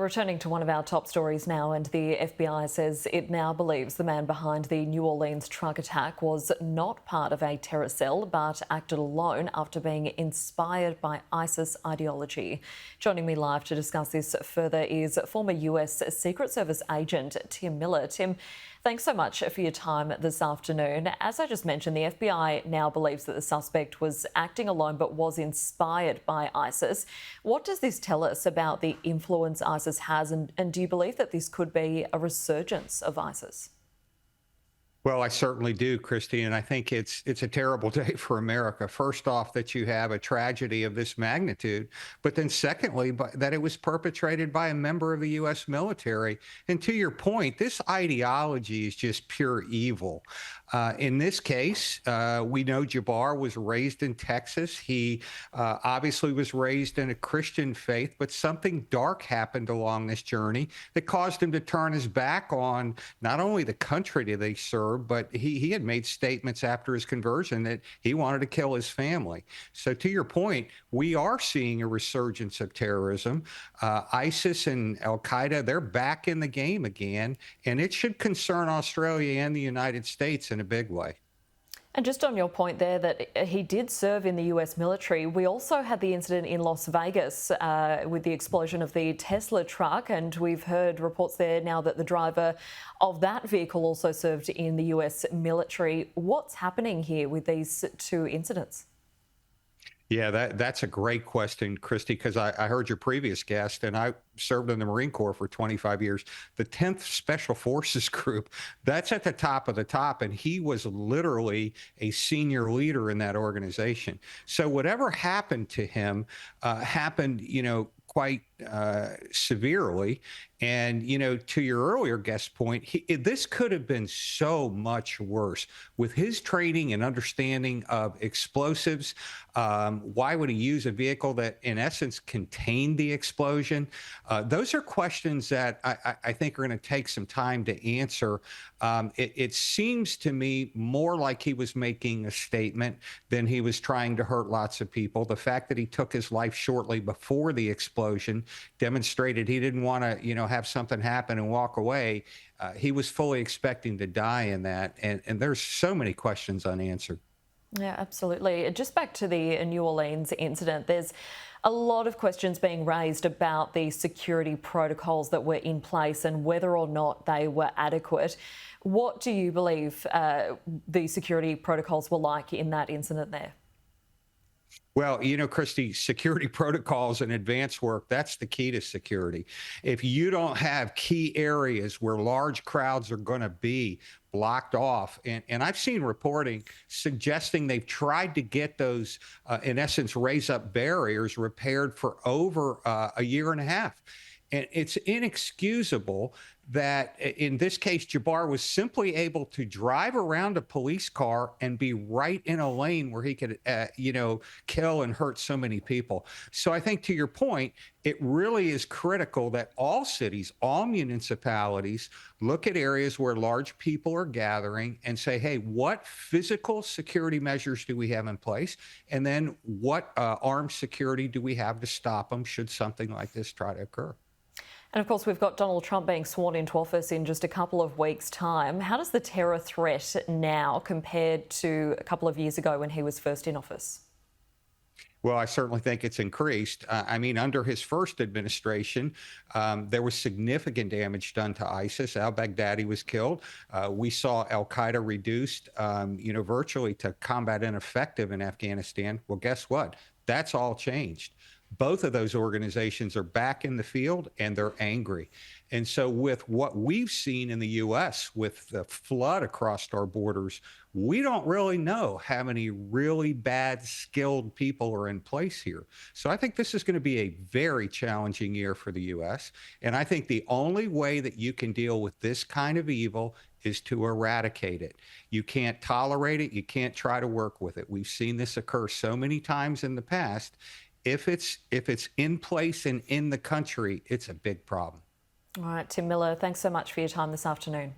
Returning to one of our top stories now, and the FBI says it now believes the man behind the New Orleans truck attack was not part of a terror cell but acted alone after being inspired by ISIS ideology. Joining me live to discuss this further is former US Secret Service agent Tim Miller. Tim, thanks so much for your time this afternoon. As I just mentioned, the FBI now believes that the suspect was acting alone but was inspired by ISIS. What does this tell us about the influence ISIS has, and do you believe that this could be a resurgence of ISIS? Well, I certainly do, Christy, and I think it's a terrible day for America. First off, that you have a tragedy of this magnitude, but then secondly, that it was perpetrated by a member of the U.S. military. And to your point, this ideology is just pure evil. In this case, we know Jabbar was raised in Texas. He obviously was raised in a Christian faith, but something dark happened along this journey that caused him to turn his back on not only the country that they served, but he had made statements after his conversion that he wanted to kill his family. So to your point, we are seeing a resurgence of terrorism. ISIS and Al-Qaeda, they're back in the game again, and it should concern Australia and the United States in a big way. And just on your point there that he did serve in the US military, we also had the incident in Las Vegas with the explosion of the Tesla truck, and we've heard reports there now that the driver of that vehicle also served in the US military. What's happening here with these two incidents? Yeah, that's a great question, Christy, because I heard your previous guest, and I served in the Marine Corps for 25 years. The 10th Special Forces Group, that's at the top of the top, and he was literally a senior leader in that organization. So whatever happened to him happened, quite severely. And, to your earlier guest point, this could have been so much worse. With his training and understanding of explosives, why would he use a vehicle that, in essence, contained the explosion? Those are questions that I think are going to take some time to answer. It seems to me more like he was making a statement than he was trying to hurt lots of people. The fact that he took his life shortly before the explosion demonstrated he didn't want to, have something happen and walk away. He was fully expecting to die in that. And there's so many questions unanswered. Yeah, absolutely. Just back to the New Orleans incident, there's a lot of questions being raised about the security protocols that were in place and whether or not they were adequate. What do you believe the security protocols were like in that incident there? Well, Christy, security protocols and advanced work, that's the key to security. If you don't have key areas where large crowds are going to be blocked off, and I've seen reporting suggesting they've tried to get those, in essence, raise up barriers repaired for over a year and a half. And it's inexcusable that in this case, Jabbar was simply able to drive around a police car and be right in a lane where he could, kill and hurt so many people. So I think to your point, it really is critical that all cities, all municipalities look at areas where large people are gathering and say, hey, what physical security measures do we have in place? And then what armed security do we have to stop them should something like this try to occur? And of course, we've got Donald Trump being sworn into office in just a couple of weeks' time. How does the terror threat now compared to a couple of years ago when he was first in office? Well, I certainly think it's increased. Under his first administration, there was significant damage done to ISIS. Al-Baghdadi was killed. We saw Al-Qaeda reduced, virtually to combat ineffective in Afghanistan. Well, guess what? That's all changed. Both of those organizations are back in the field and they're angry. And so with what we've seen in the U.S. with the flood across our borders, we don't really know how many really bad, skilled people are in place here. So I think this is going to be a very challenging year for the U.S. And I think the only way that you can deal with this kind of evil is to eradicate it. You can't tolerate it. You can't try to work with it. We've seen this occur so many times in the past. If it's in place and in the country, it's a big problem. All right, Tim Miller, thanks so much for your time this afternoon.